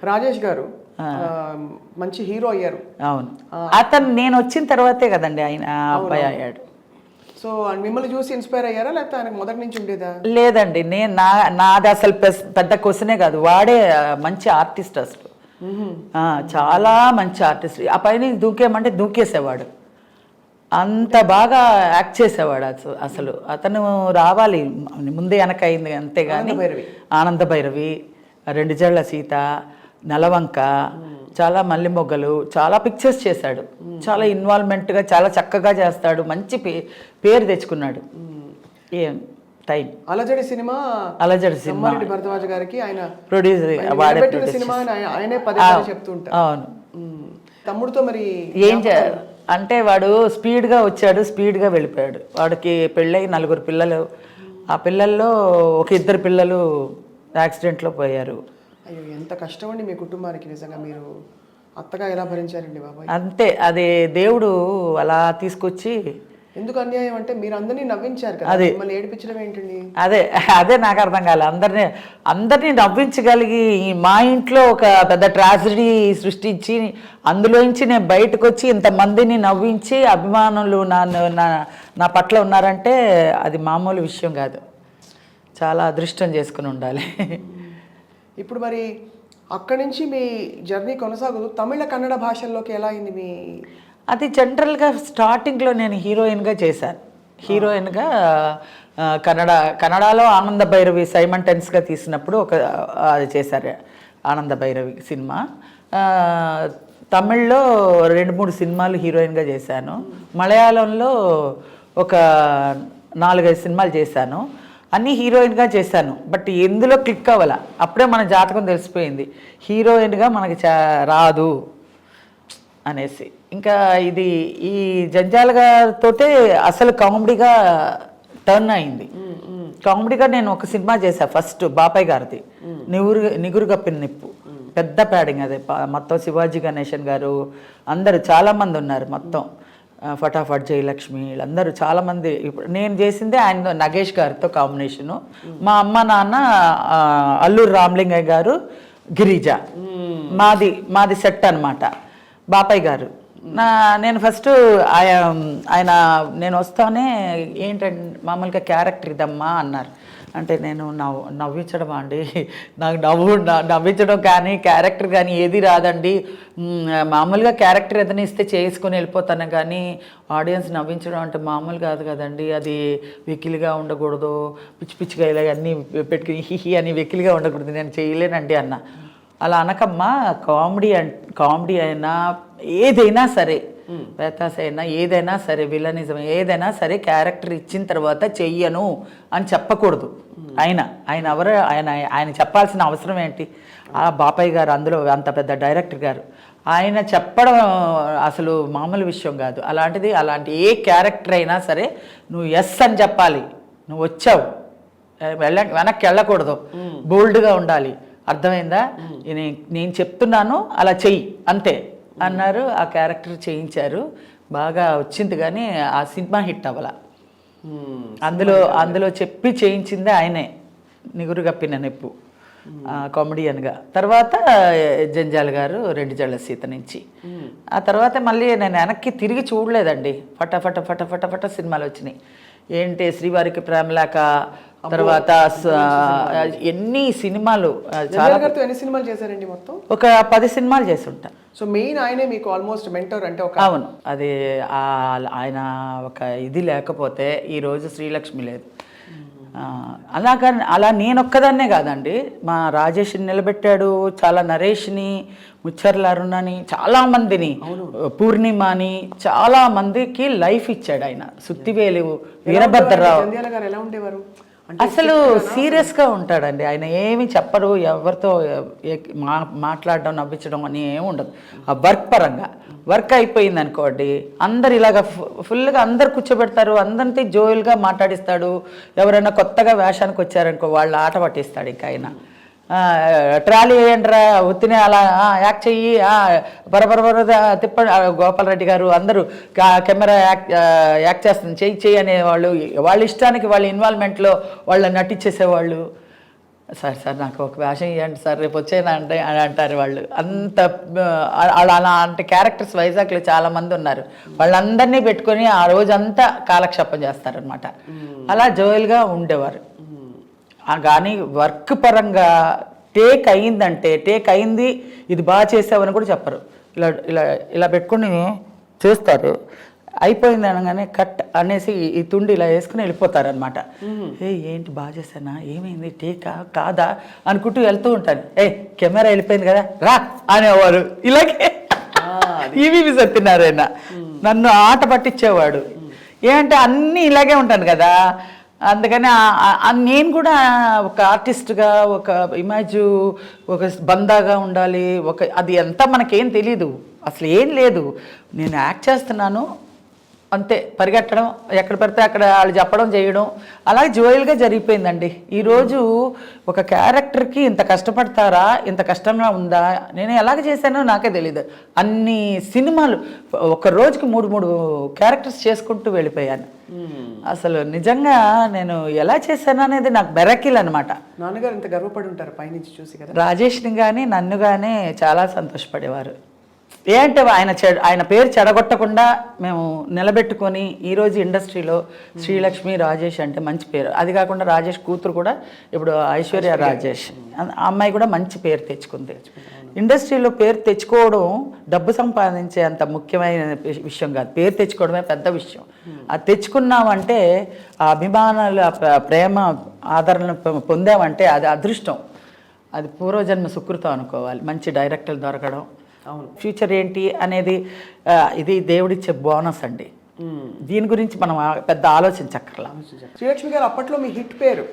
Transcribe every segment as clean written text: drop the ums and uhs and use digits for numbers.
రాజేష్ గారు మంచి హీరో అయ్యారు. అవును, అతను నేను వచ్చిన తర్వాతే కదండి ఆయన అబ్బాయి అయ్యాడు. సో మిమ్మల్ని చూసి ఇన్స్పైర్ అయ్యారా లేకపోతే ఆయనకు మొదటి నుంచి ఉండేదా? లేదండి, నేను నాది అసలు పెద్ద క్వశ్చనే కాదు. వాడే మంచి ఆర్టిస్ట్ అసలు, చాలా మంచి ఆర్టిస్ట్. ఆ పైన దూకేమంటే దూకేసేవాడు, అంత బాగా యాక్ట్ చేసేవాడు. అసలు అతను రావాలి, ముందే వెనక అయింది అంతేగాని. ఆనంద భైరవి, రెండు జళ్ళ సీత, నెలవంక, చాలా మల్లె మొగ్గలు, చాలా పిక్చర్స్ చేశాడు. చాలా ఇన్వాల్వ్మెంట్గా చాలా చక్కగా చేస్తాడు. మంచి పేరు తెచ్చుకున్నాడు. ఏం టైం అలజడి సినిమా భరద్వాజ్ గారికి ఆయన ప్రొడ్యూసర్ సినిమా ఆయనే పదే చెప్తుంటారు. అవును. తమ్ముడితో మరి ఏం అంటే వాడు స్పీడ్గా వచ్చాడు, స్పీడ్గా వెళ్ళిపోయాడు. వాడికి పెళ్ళై 4 పిల్లలు. ఆ పిల్లల్లో ఒక 2 పిల్లలు యాక్సిడెంట్లో పోయారు. అయ్యో, ఎంత కష్టం అండి మీ కుటుంబానికి. నిజంగా మీరు అత్తగా ఎలా భరించారండి బాబాయ్? అంతే, అది దేవుడు అలా తీసుకొచ్చి. ఎందుకు అన్యాయం అంటే మీరు అందరినీ నవ్వించారు కదా, మిమ్మల్ని ఏడిపించడం ఏంటండి? అదే నాకు అర్థం కాలే. అందరినీ నవ్వించగలిగి మా ఇంట్లో ఒక పెద్ద ట్రాజడీ సృష్టించి అందులోంచి నేను బయటకు వచ్చి ఇంతమందిని నవ్వించి అభిమానులు నా పట్ల ఉన్నారంటే అది మామూలు విషయం కాదు. చాలా అదృష్టం చేసుకుని ఉండాలి. ఇప్పుడు మరి అక్కడి నుంచి మీ జర్నీ కొనసాగుతూ తమిళ కన్నడ భాషల్లోకి ఎలా అయింది మీ? అది జనరల్గా స్టార్టింగ్లో నేను హీరోయిన్గా చేశాను. హీరోయిన్గా కన్నడలో ఆనంద భైరవి సైమంటెన్స్గా తీసినప్పుడు అది చేశారు, ఆనంద భైరవి సినిమా. తమిళ్లో 2-3 సినిమాలు హీరోయిన్గా చేశాను. మలయాళంలో ఒక 4-5 సినిమాలు చేశాను. అన్నీ హీరోయిన్గా చేశాను. బట్ ఎందులో క్లిక్ అవ్వాల, అప్పుడే మన జాతకం తెలిసిపోయింది హీరోయిన్గా మనకి రాదు అనేసి. ఇంకా ఈ జంజాల గారితోటే అసలు కామెడీగా టర్న్ అయింది. కామెడీగా నేను ఒక సినిమా చేశాను ఫస్ట్, బాపయ్య గారిది, నిగురు కప్పిన నిప్పు. పెద్ద ప్యాడింగ్ అదే. మొత్తం శివాజీ గణేశన్ గారు అందరూ చాలామంది ఉన్నారు. మొత్తం ఫటాఫట్, జయలక్ష్మి, వీళ్ళందరూ చాలామంది. ఇప్పుడు నేను చేసిందే ఆయన నగేష్ గారితో కాంబినేషను. మా అమ్మ నాన్న అల్లూరు రామలింగయ్య గారు, గిరిజ, మాది సెట్ అనమాట. బాపయ్య గారు నేను ఫస్ట్ ఆయన నేను వస్తానే ఏంటంటే మామూలుగా క్యారెక్టర్ ఇదమ్మా అన్నారు. అంటే నేను నవ్వించడం అండి, నాకు నవ్వించడం కానీ క్యారెక్టర్ కానీ ఏది రాదండి. మామూలుగా క్యారెక్టర్ ఏదైనా ఇస్తే చేసుకొని వెళ్ళిపోతాను, కానీ ఆడియన్స్ నవ్వించడం అంటే మామూలు కాదు కదండి. అది వెకిలిగా ఉండకూడదు, పిచ్చి పిచ్చిగా ఇలా అన్నీ పెట్టుకుని హిహి అని వెకిలిగా ఉండకూడదు, నేను చేయలేనండి అన్న. అలా అనకమ్మా, కామెడీ అయినా ఏదైనా సరే, పేతాస్ అయినా ఏదైనా సరే, విలనిజం ఏదైనా సరే, క్యారెక్టర్ ఇచ్చిన తర్వాత చెయ్యను అని చెప్పకూడదు. ఆయన ఎవరు, ఆయన చెప్పాల్సిన అవసరం ఏంటి? ఆ బాపయ్య గారు అందులో అంత పెద్ద డైరెక్టర్ గారు, ఆయన చెప్పడం అసలు మామూలు విషయం కాదు. అలాంటి ఏ క్యారెక్టర్ అయినా సరే నువ్వు ఎస్ అని చెప్పాలి. నువ్వు వచ్చావు, వెనక్కి వెళ్ళకూడదు, బోల్డ్గా ఉండాలి. అర్థమైందా? నేను చెప్తున్నాను, అలా చెయ్యి అంతే అన్నారు. ఆ క్యారెక్టర్ చేయించారు, బాగా వచ్చింది. కానీ ఆ సినిమా హిట్ అవ్వాల. అందులో చెప్పి చేయించిందే ఆయనే, నిగురు కప్పిన నిప్పు కామెడియన్గా. తర్వాత జంజాల గారు, రెండు జళ్ళ సీత నుంచి. ఆ తర్వాత మళ్ళీ నేను వెనక్కి తిరిగి చూడలేదండి. ఫట సినిమాలు వచ్చినాయి. ఏంటి శ్రీవారికి ప్రేమలేక, తర్వాత ఎన్ని సినిమాలు, ఎన్ని సినిమాలు చేశారండి మొత్తం? ఒక 10 సినిమాలు చేసి ఉంటా. సో మెయిన్ ఆయనే మీకు ఆల్మోస్ట్ మెంటర్ అంటే ఒక? అవును, అది ఆయన ఒక ఇది లేకపోతే ఈరోజు శ్రీలక్ష్మి లేదు. అలా నేనొక్కదాన్నే కాదండి, మా రాజేష్ని నిలబెట్టాడు, చాలా నరేష్ని, ముచ్చర్ల అరుణని, చాలామందిని, పూర్ణిమని, చాలామందికి లైఫ్ ఇచ్చాడు ఆయన. సుత్తివేలు వీరభద్రరావు ఎలా ఉండేవారు? అసలు సీరియస్గా ఉంటాడండి ఆయన. ఏమి చెప్పరు, ఎవరితో మాట్లాడడం, నవ్వించడం అని ఏమి ఉండదు. ఆ వర్క్ పరంగా వర్క్ అయిపోయింది అనుకోండి, అందరు ఇలాగ ఫుల్గా అందరు కూర్చోబెడతారు, అందరితో జోయల్గా మాట్లాడిస్తాడు. ఎవరైనా కొత్తగా వేషానికి వచ్చారనుకో వాళ్ళ ఆట పట్టిస్తాడు. ఇంకా ఆయన ట్రాలీ వేయండిరా, ఉత్తినే అలా యాక్ట్ చెయ్యి, బరబర తిప్పండి. గోపాలరెడ్డి గారు అందరూ కెమెరా యాక్ట్ చేస్తుంది, చెయ్యి అనే వాళ్ళు, వాళ్ళ ఇష్టానికి వాళ్ళ ఇన్వాల్వ్మెంట్లో వాళ్ళ నటించేసేవాళ్ళు. సార్ నాకు ఒక వేషం ఇవ్వండి సార్, రేపు వచ్చేనా అంటే అని అంటారు వాళ్ళు. అంత అలాంటి క్యారెక్టర్స్ వైజాగ్లో చాలామంది ఉన్నారు. వాళ్ళందరినీ పెట్టుకొని ఆ రోజంతా కాలక్షేపం చేస్తారనమాట. అలా జోయల్గా ఉండేవారు. కానీ వర్క్ పరంగా టేక్ అయింది, ఇది బాగా చేసావని కూడా చెప్పరు. ఇలా ఇలా ఇలా పెట్టుకుని చూస్తారు, అయిపోయింది అనగానే కట్ అనేసి ఈ తుండి ఇలా వేసుకుని వెళ్ళిపోతారనమాట. ఏంటి బాగా చేశానా, ఏమైంది, టేకా కాదా అనుకుంటూ వెళ్తూ ఉంటాను. కెమెరా వెళ్ళిపోయింది కదా రా అనేవారు. ఇలాగే ఈవీవి సత్యనారాయణ నన్ను ఆట పట్టించేవాడు. ఏంటంటే అన్నీ ఇలాగే ఉంటాను కదా, అందుకని నేను కూడా ఒక ఆర్టిస్ట్గా ఒక ఒక బందాగా ఉండాలి. అది అంతా మనకేం తెలీదు, అసలు ఏం లేదు. నేను యాక్ట్ చేస్తున్నాను అంతే, పరిగెట్టడం, ఎక్కడ పడితే అక్కడ వాళ్ళు చెప్పడం చేయడం, అలాగే జోయల్గా జరిగిపోయిందండి. ఈరోజు ఒక క్యారెక్టర్కి ఇంత కష్టపడతారా, ఇంత కష్టంగా ఉందా, నేను ఎలాగ చేశానో నాకే తెలీదు. అన్ని సినిమాలు ఒక రోజుకి 3 క్యారెక్టర్స్ చేసుకుంటూ వెళ్ళిపోయాను. అసలు నిజంగా నేను ఎలా చేశాను అనేది నాకు బెరకిల్ అనమాట. నాన్నగారు ఇంత గర్వపడి ఉంటారు పైనుంచి చూసి కదా. రాజేష్ని కానీ నన్ను కానీ చాలా సంతోషపడేవారు. ఏంటంటే ఆయన పేరు చెడగొట్టకుండా మేము నిలబెట్టుకొని ఈరోజు ఇండస్ట్రీలో శ్రీలక్ష్మి రాజేష్ అంటే మంచి పేరు. అది కాకుండా రాజేష్ కూతురు కూడా ఇప్పుడు ఐశ్వర్య రాజేష్, అమ్మాయి కూడా మంచి పేరు తెచ్చుకుంది. ఇండస్ట్రీలో పేరు తెచ్చుకోవడం డబ్బు సంపాదించే అంత ముఖ్యమైన విషయం కాదు, పేరు తెచ్చుకోవడమే పెద్ద విషయం. అది తెచ్చుకున్నామంటే ఆ అభిమానాలు, ప్రేమ, ఆదరణ పొందామంటే అది అదృష్టం, అది పూర్వజన్మ సుకృతం అనుకోవాలి. మంచి డైరెక్టర్లు దొరకడం, అవును, ఫ్యూచర్ ఏంటి అనేది ఇది దేవుడిచ్చే బోనస్ అండి. దీని గురించి మనం పెద్ద ఆలోచించక్కర్లా. శ్రీలక్ష్మి గారు అప్పట్లో మీ హిట్ పేరు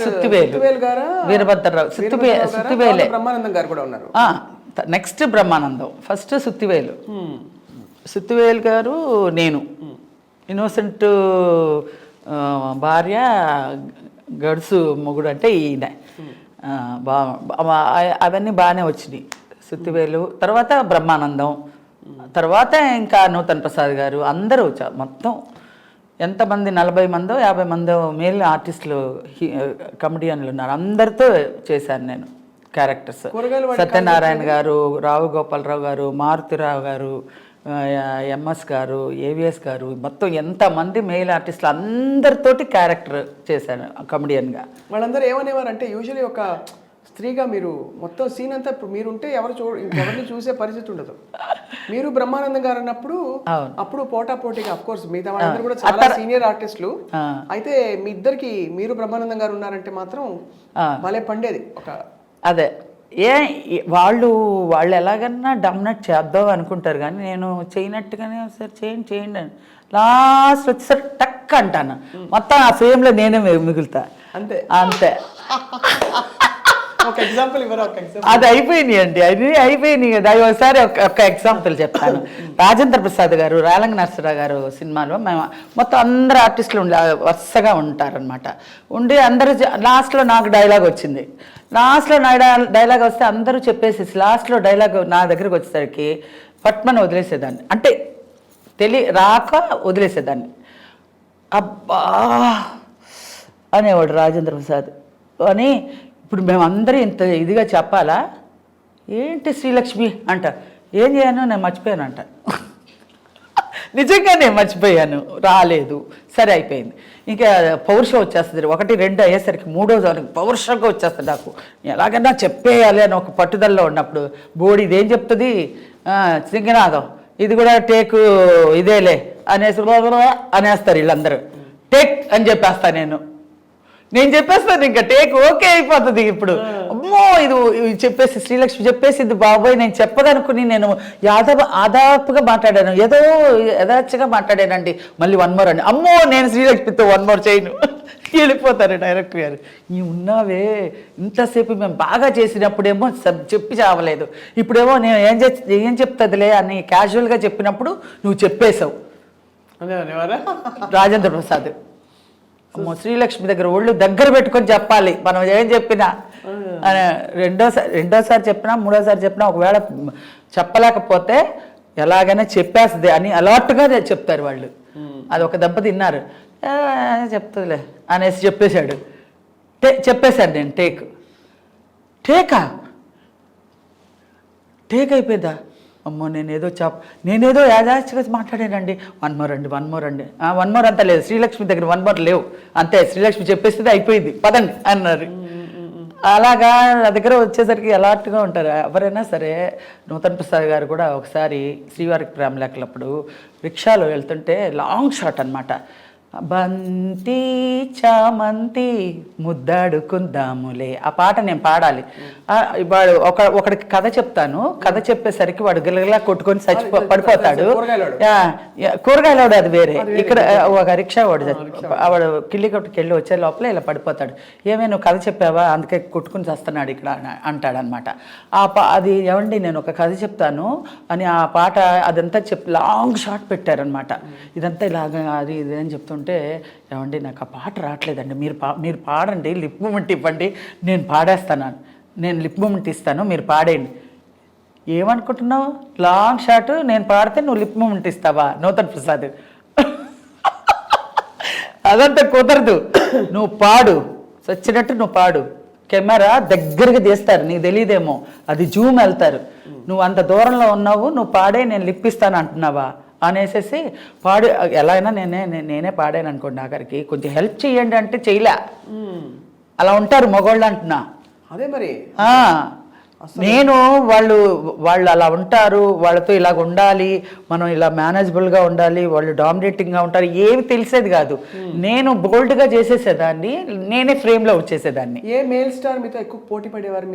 సుత్తివేలు గారు, వీరభద్రరావు, సుత్తివేలే, బ్రహ్మానందం గారు కూడా ఉన్నారు. నెక్స్ట్ బ్రహ్మానందం, ఫస్ట్ సుత్తివేలు గారు, నేను ఇన్నోసెంట్ భార్య, గడుసు మొగుడు అంటే ఈయన. అవన్నీ బాగానే వచ్చినాయి. సుత్తివేలు తర్వాత బ్రహ్మానందం, తర్వాత ఇంకా నూతన్ ప్రసాద్ గారు, అందరూ మొత్తం ఎంతమంది 40 మందో 50 మందో మేల్ ఆర్టిస్టులు, కమెడియన్లు ఉన్నారు. అందరితో చేశాను నేను క్యారెక్టర్స్. సత్యనారాయణ గారు, రావు గోపాలరావు గారు, మారుతిరావు గారు, ఎంఎస్ గారు, ఏవిఎస్ గారు, మొత్తం ఎంతమంది మెయిల్ ఆర్టిస్టులు అందరితోటి క్యారెక్టర్ చేశాను కమెడియన్గా. వాళ్ళందరూ ఏమనేవారు అంటే, యూజువలీ ఒక స్త్రీగా మీరు మొత్తం సీన్ అంతా ఇప్పుడు మీరుంటే ఎవరిని చూసే పరిస్థితి ఉండదు. మీరు బ్రహ్మానందం గారు అన్నప్పుడు అప్పుడు పోటాపోటీగా అఫ్ కోర్స్ మిగతా వాళ్ళందరూ కూడా చాలా సీనియర్ ఆర్టిస్టులు. అయితే మీ ఇద్దరికి మీరు బ్రహ్మానందం గారు ఉన్నారంటే మాత్రం భలే పండేది. అదే వాళ్ళు ఎలాగన్నా డామినేట్ చేద్దాం అనుకుంటారు, కానీ నేను చేయనట్టుగానే సరే చేయండి అని లాస్ట్ వచ్చేసరి టక్ అంటాను, మొత్తం ఆ ఫ్రేమ్లో నేనే మిగులుతా. అంతే అది అయిపోయినాయి అండి, అది అయిపోయినాయి కదా. ఒకసారి ఒక ఎగ్జాంపుల్ చెప్తాను. రాజేంద్ర ప్రసాద్ గారు, రేలంగి నరసరావు గారు సినిమాలో మేము మొత్తం అందరు ఆర్టిస్టులు వరుసగా ఉంటారనమాట. ఉండి అందరూ లాస్ట్లో నాకు డైలాగ్ వచ్చింది. లాస్ట్లో నా డైలాగ్ వస్తే అందరూ చెప్పేసి లాస్ట్లో డైలాగ్ నా దగ్గరికి వచ్చేసరికి పట్మని వదిలేసేదాన్ని, అంటే రాక వదిలేసేదాన్ని. అబ్బా అనేవాడు రాజేంద్ర ప్రసాద్ అని. ఇప్పుడు మేమందరం ఇంత ఇదిగా చెప్పాలా ఏంటి శ్రీలక్ష్మి అంట, ఏం చేయను నేను మర్చిపోయాను అంట. నిజంగా నేను మర్చిపోయాను, రాలేదు, సరే అయిపోయింది. ఇంకా పౌరుషం వచ్చేస్తుంది. 1, 2 అయ్యేసరికి 3వ పౌరుషంగా వచ్చేస్తుంది నాకు. ఎలాగైనా చెప్పేయాలి అని ఒక పట్టుదలలో ఉన్నప్పుడు బోడి ఇదేం చెప్తుంది, సింగనాథం ఇది కూడా టేకు ఇదేలే అనేసి అనేస్తారు వీళ్ళందరూ. టేక్ అని చెప్పేస్తా నేను చెప్పేస్తాను, ఇంకా టేక్ ఓకే అయిపోతుంది. ఇప్పుడు అమ్మో ఇది చెప్పేసి శ్రీలక్ష్మి చెప్పేసింది బాబోయ్, నేను చెప్పదనుకుని నేను ఆదాపుగా మాట్లాడాను, ఏదో యథార్చగా మాట్లాడానండి. మళ్ళీ 1 more అండి, అమ్మో నేను శ్రీలక్ష్మితో 1 more చేయను, వెళ్ళిపోతారు డైరెక్టర్ గారు. నీ ఉన్నావే ఇంతసేపు మేము బాగా చేసినప్పుడేమో చెప్పి చావలేదు, ఇప్పుడేమో నేను ఏం చెప్తుందిలే అని క్యాజువల్గా చెప్పినప్పుడు నువ్వు చెప్పేశావు. రాజేంద్ర ప్రసాద్ అమ్మో శ్రీలక్ష్మి దగ్గర ఒళ్ళు దగ్గర పెట్టుకొని చెప్పాలి మనం ఏం చెప్పినా. రెండోసారి చెప్పినా 3వసారి చెప్పినా ఒకవేళ చెప్పలేకపోతే ఎలాగైనా చెప్పేస్తుంది అని అలర్ట్గా చెప్తారు వాళ్ళు. అది ఒక దెబ్బ తిన్నారు, చెప్తుందిలే అనేసి చెప్పేశాడు. చెప్పేశాను నేను టేక్ అయిపోయిందా? అమ్మో నేనేదో యాదాచిగా మాట్లాడానండి. వన్ మోర్ అండి 1 మోర్ అంతా లేదు, శ్రీలక్ష్మి దగ్గర 1 మోర్ లేవు, అంతే శ్రీలక్ష్మి చెప్పేస్తే అయిపోయింది పదండి అన్నారు. అలాగా నా దగ్గర వచ్చేసరికి ఎలాంటిగా ఉంటారు ఎవరైనా సరే. నూతన్ ప్రసాద్ గారు కూడా ఒకసారి శ్రీవారికి ప్రేమలేఖలప్పుడు రిక్షాలో వెళ్తుంటే లాంగ్ షాట్ అనమాట, బంతి చామంతి ముద్దాడుకుందాములే, ఆ పాట నేను పాడాలి. వాడు ఒకడికి కథ చెప్తాను, కథ చెప్పేసరికి వాడు గిలగిలా కొట్టుకొని పడిపోతాడు. కూరగాయలాడు అది వేరే, ఇక్కడ ఒక రిక్షా వాడు కిల్లి కొట్టుకు వెళ్ళి వచ్చే లోపల ఇలా పడిపోతాడు. ఏమే నువ్వు కథ చెప్పావా, అందుకే కొట్టుకుని చేస్తున్నాడు ఇక్కడ అంటాడనమాట. అది ఏమండి నేను ఒక కథ చెప్తాను అని ఆ పాట అదంతా లాంగ్ షాట్ పెట్టారనమాట. ఇదంతా ఇలాగ అది ఇది అని చెప్తుంటే, ఏమండి నాకు ఆ పాట రావట్లేదండి, మీరు పాడండి, లిప్ మూమెంట్ ఇవ్వండి, నేను పాడేస్తాను, నేను లిప్ మూమెంట్ ఇస్తాను, మీరు పాడేయండి. ఏమనుకుంటున్నావు, లాంగ్ షాట్ నేను పాడితే నువ్వు లిప్ మూమెంట్ ఇస్తావా నూతన్ ప్రసాద్? అదంతా కుదరదు, నువ్వు పాడు, చచ్చినట్టు నువ్వు పాడు, కెమెరా దగ్గరగా తీస్తారు, నీకు తెలియదేమో, అది జూమ్ వెళ్తారు, నువ్వు అంత దూరంలో ఉన్నావు, నువ్వు పాడే నేను లిప్ ఇస్తాను అంటున్నావా అనేసి ఎలా అయినా నేనే పాడాను అనుకోండి, ఆఖరికి కొంచెం హెల్ప్ చేయండి అంటే చేయలే. అలా ఉంటారు మగవాళ్ళు అంటున్నా. అదే మరి నేను వాళ్ళు అలా ఉంటారు, వాళ్ళతో ఇలాగ ఉండాలి, మనం ఇలా మేనేజబుల్గా ఉండాలి, వాళ్ళు డామినేటింగ్గా ఉంటారు, ఏమి తెలిసేది కాదు. నేను బోల్డ్గా చేసేసేదాన్ని, నేనే ఫ్రేమ్లో వచ్చేసేదాన్ని. ఏ మేల్ స్టార్ మీతో ఎక్కువ పోటీ పడేవారు?